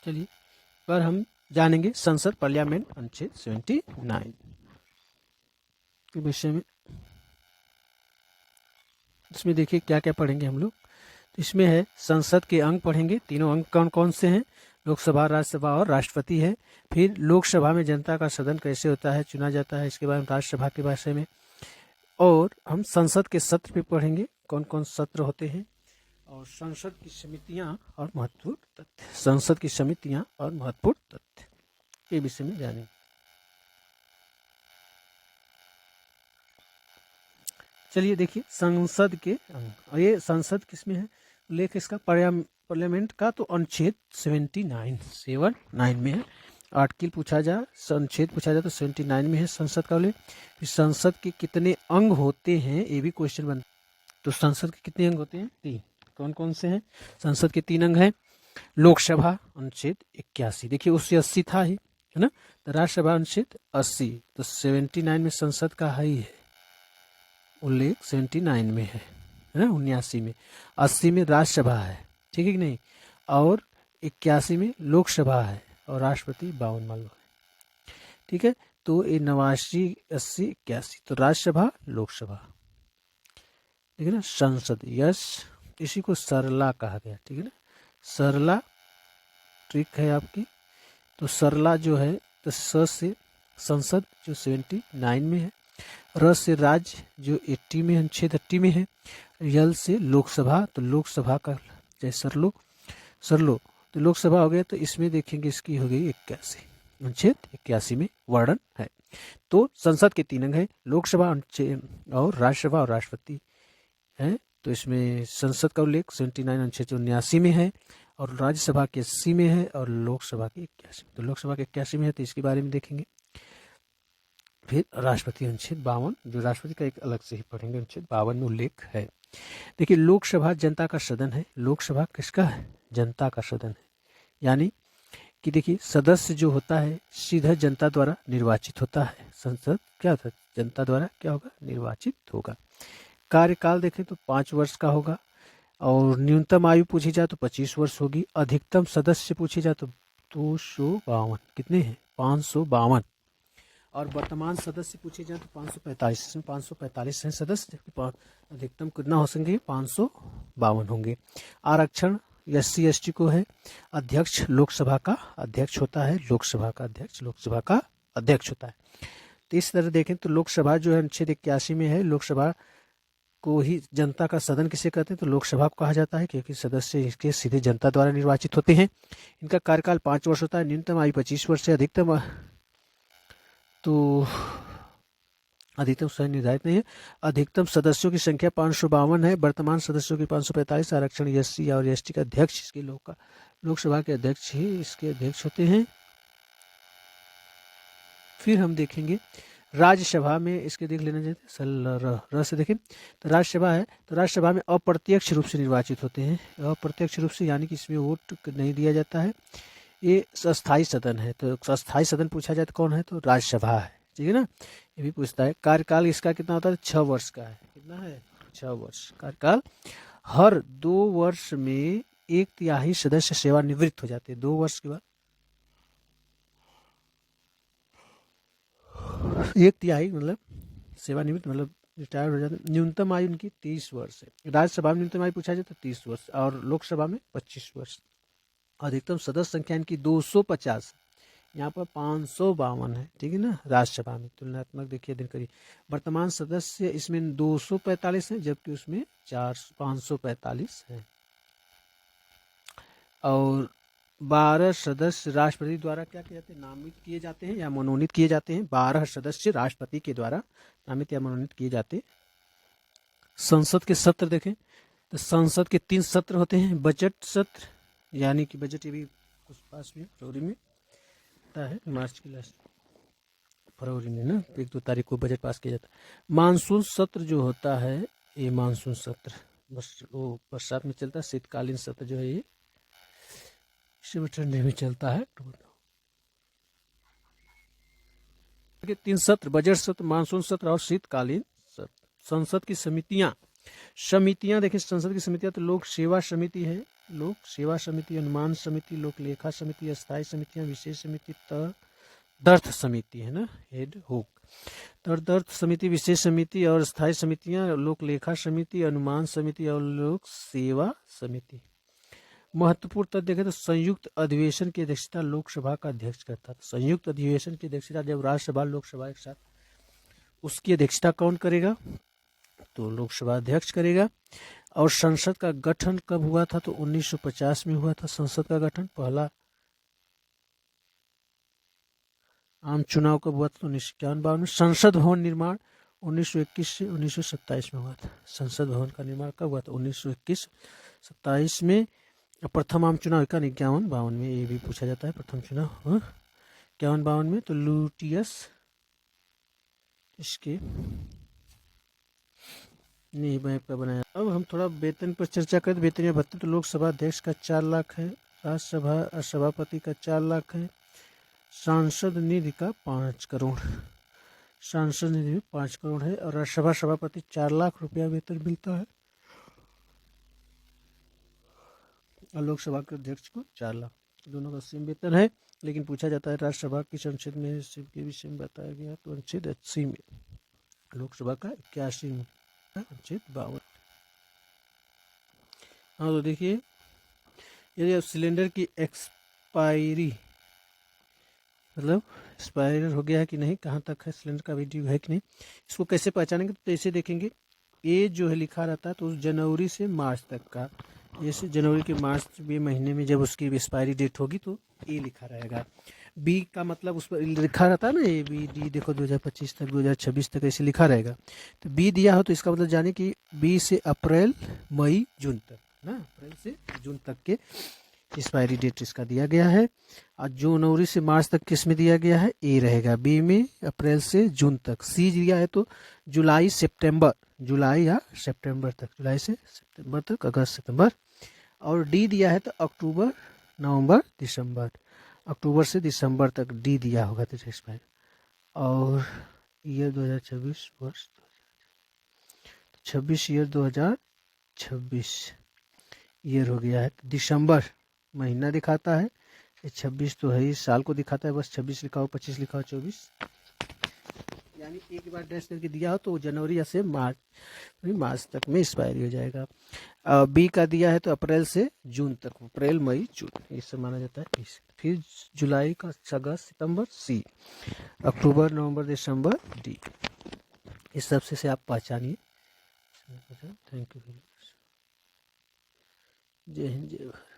चलिए पर हम जानेंगे संसद पार्लियामेंट अनुच्छेद 79 के विषय में। इसमें देखिए क्या क्या पढ़ेंगे हम लोग। तो इसमें है संसद के अंग पढ़ेंगे, तीनों अंग कौन कौन से हैं, लोकसभा, राज्यसभा और राष्ट्रपति है। फिर लोकसभा में जनता का सदन कैसे होता है, चुना जाता है, इसके बाद में राज्यसभा के विषय में। और हम संसद के सत्र भी पढ़ेंगे, कौन कौन सत्र होते हैं, और संसद की समितियां और महत्वपूर्ण तथ्य, संसद की समितियां और महत्वपूर्ण तथ्य के विषय में जानेंगे। चलिए देखिए संसद के अंग, और ये संसद किसमें है, उल्लेख इसका पार्लियामेंट का तो अनुच्छेद 79 में है। आर्टिकल पूछा जाए, अनुच्छेद पूछा जाए तो 79 में है संसद का उल्लेख। संसद के कितने अंग होते हैं ये भी क्वेश्चन बनता है। तो संसद के कितने अंग होते हैं, 3। कौन कौन से हैं, संसद के 3 अंग हैं। लोकसभा अनुच्छेद 81, देखिए उससे 80 था ही, है ना। तो राज्यसभा अनुच्छेद 80, तो 79 में संसद का है ही है उल्लेख, 79 में है ना, 79 में। 80 में राज्यसभा है, ठीक है कि नहीं, और 81 में लोकसभा है, और राष्ट्रपति 52 मालूम है, ठीक है। तो ये 89, 80, 81, तो राज्यसभा, लोकसभा, ठीक है ना। संसद, यस, इसी को सरला कहा गया, ठीक है ना। सरला ट्रिक है आपकी। तो सरला जो है, तो स से संसद जो 79 में है, र से राज्य जो 80 में, अनुच्छेद 80 में है, यल से लोकसभा, तो लोकसभा का जैसे सरलो तो लोकसभा हो गया। तो इसमें देखेंगे इसकी हो गई 81, अनुच्छेद 81 में वर्णन है। तो संसद के 3 अंग है, लोकसभा अनुच्छेद और राज्यसभा और राष्ट्रपति है। तो इसमें संसद का उल्लेख 79 अनुच्छेद 79 में है, और राज्यसभा के 80 में है, और लोकसभा के 81। तो लोकसभा के 81 में है, तो इसके बारे में देखेंगे। फिर राष्ट्रपति अनुच्छेद 52, जो राष्ट्रपति का एक अलग से ही पढ़ेंगे, अनुच्छेद 52 में उल्लेख है। देखिए लोकसभा जनता का सदन है। लोकसभा किसका है, जनता का सदन है। यानी कि देखिए सदस्य जो होता है सीधा जनता द्वारा निर्वाचित होता है। संसद क्या होता है, जनता द्वारा क्या होगा, निर्वाचित होगा। कार्यकाल देखें तो 5 वर्ष का होगा, और न्यूनतम आयु पूछी जाए तो 25 वर्ष होगी। अधिकतम सदस्य पूछे जाए तो 252, कितने हैं, 552। और वर्तमान सदस्य पूछे जाए तो 545, इसमें 545 हैं सदस्य, अधिकतम कितना हो सकेंगे, 552 होंगे। आरक्षण SC ST को है। अध्यक्ष लोकसभा का अध्यक्ष होता है, लोकसभा का अध्यक्ष लोकसभा का अध्यक्ष होता है। तो इस तरह देखें तो लोकसभा जो है अनुच्छेद 81 में है, लोकसभा को ही जनता का सदन किसे कहते हैं, तो लोकसभा को कहा जाता है, क्योंकि सदस्य इसके सीधे जनता द्वारा निर्वाचित होते हैं। इनका कार्यकाल 5 वर्ष होता है, न्यूनतम आयु 25 वर्ष है, अधिकतम तो अधिकतम सही निर्धारित नहीं है। अधिकतम सदस्यों की संख्या 552 है, वर्तमान सदस्यों की 545। आरक्षण SC और ST का अध्यक्ष, इसके लोकसभा के अध्यक्ष ही इसके अध्यक्ष होते हैं। फिर हम देखेंगे राज्यसभा में, इसके देख लेना चाहते र से देखें तो राज्यसभा है। तो राज्यसभा में अप्रत्यक्ष रूप से निर्वाचित होते हैं, अप्रत्यक्ष रूप से, यानी कि इसमें वोट नहीं दिया जाता है। ये अस्थायी सदन है। तो अस्थायी सदन पूछा जाए तो कौन है, तो राज्यसभा है, ठीक है ना। ये भी पूछता है। कार्यकाल इसका कितना होता है, 6 वर्ष का है। कितना है, 6 वर्ष कार्यकाल। हर 2 वर्ष में 1/3 सदस्य सेवानिवृत्त हो जाते हैं। 2 वर्ष के बाद 1/3 मतलब सेवानिवृत्त, मतलब रिटायर हो जाते हैं। न्यूनतम आयु उनकी 30 वर्ष है। राज्यसभा में न्यूनतम आयु पूछा जाए तो 30 वर्ष, और लोकसभा में 25 वर्ष। अधिकतम सदस्य संख्या इनकी 250, यहाँ पर 552 है, ठीक है ना। राज्यसभा में तुलनात्मक देखिए दिन करिए, वर्तमान सदस्य इसमें 245 है, जबकि उसमें 545 है। और 12 सदस्य राष्ट्रपति द्वारा क्या किए जाते हैं, नामित किए जाते हैं या मनोनीत किए जाते हैं। 12 सदस्य राष्ट्रपति के द्वारा नामित या मनोनीत किए जाते हैं। संसद के सत्र देखें तो संसद के 3 सत्र होते हैं। बजट सत्र, यानी कि बजट ये भी कुछ पास में फरवरी में होता है, मार्च के लास्ट फरवरी में ना, 1-2 तारीख को बजट पास किया जाता है। मानसून सत्र जो होता है, ये मानसून सत्र बस वो बरसात में चलता है। शीतकालीन सत्र जो है ये ठंडे में चलता है। 3 सत्र, बजट सत्र, मानसून सत्र और शीतकालीन सत्र। संसद की समितियां समितियां देखिए, संसद की समितियां तो लोक सेवा समिति है, लोक सेवा समिति, अनुमान समिति, लोक लेखा समिति, अस्थायी समितियां, विशेष समिति, तदर्थ समिति है ना, हेड होक। तदर्थ समिति, विशेष समिति और स्थायी समितियां, लोक लेखा समिति, अनुमान समिति और लोक सेवा समिति। महत्वपूर्ण तथ्य देखें तो संयुक्त अधिवेशन की अध्यक्षता लोकसभा का अध्यक्ष करता था। संयुक्त अधिवेशन की अध्यक्षता जब राज्यसभा लोकसभा एक साथ, उसकी अध्यक्षता कौन करेगा, तो लोकसभा अध्यक्ष करेगा। और संसद का गठन कब हुआ था, तो 1950 में हुआ था संसद का गठन। पहला आम चुनाव कब हुआ था, तो 1951 में। संसद भवन निर्माण 1921 से 1927 में हुआ था। संसद भवन का निर्माण कब हुआ था, 1921-27 में। प्रथम आम चुनाव 51-52 में, ये भी पूछा जाता है प्रथम चुनाव 51-52 में, तो लुटियस इसके नहीं मैप का बनाया। अब हम थोड़ा वेतन पर चर्चा करें। वेतन या भत्ते तो लोकसभा अध्यक्ष का 4 लाख है, राज्यसभा सभापति का 4 लाख है, सांसद निधि का 5 करोड़, सांसद निधि में 5 करोड़ है, और राज्यसभा सभापति 4 लाख रुपया वेतन मिलता है, और लोकसभा के अध्यक्ष को 4 लाख। दोनों का सेम वेतन है, लेकिन पूछा जाता है राज्यसभा किस अनुच्छेद में के विषय में बताया गया, तो अनुच्छेद 80 में, लोकसभा का 81 में, अनुच्छेद 52। हाँ तो देखिए, यदि अब सिलेंडर की एक्सपायरी, मतलब एक्सपायर हो गया है कि नहीं, कहाँ तक है सिलेंडर का वीडियो है कि नहीं, इसको कैसे पहचानेंगे, तो ऐसे देखेंगे। ए जो है लिखा रहता है, तो उस जनवरी से मार्च तक का, जैसे जनवरी के मार्च के महीने में जब उसकी एक्सपायरी डेट होगी तो ए लिखा रहेगा। बी का मतलब उस पर लिखा रहता है ना, ए बी डी, देखो 2025 तक 2026 तक ऐसे लिखा रहेगा। तो बी दिया हो तो इसका मतलब जाने कि बी से अप्रैल मई जून तक ना, अप्रैल से जून तक के एक्सपायरी डेट इसका दिया गया है। और जनवरी से मार्च तक किस में दिया गया है, ए रहेगा। बी में अप्रैल से जून तक। सी दिया है तो जुलाई सितंबर, जुलाई या सितंबर तक, जुलाई से सितंबर तक, अगस्त सितंबर। और डी दिया है तो अक्टूबर नवंबर दिसंबर, अक्टूबर से दिसंबर तक डी दिया होगा तो एक्सपायर। और ईयर 2026 वर्ष 26 ईयर 2026 ईयर हो गया है, तो दिसंबर महीना दिखाता है, 26 तो है, इस साल को दिखाता है, बस 26 लिखा हो, 25 लिखा हो, 24, यानी एक बार डैश करके दिया हो तो जनवरी से मार्च तक में एक्सपायरी हो जाएगा। बी का दिया है तो अप्रैल से जून तक, अप्रैल मई जून इससे माना जाता है। फिर जुलाई का अगस्त सितंबर, सी अक्टूबर नवंबर दिसंबर, डी। इस सबसे से आप पहचानिए। थैंक यू, जय हिंद जय भारत।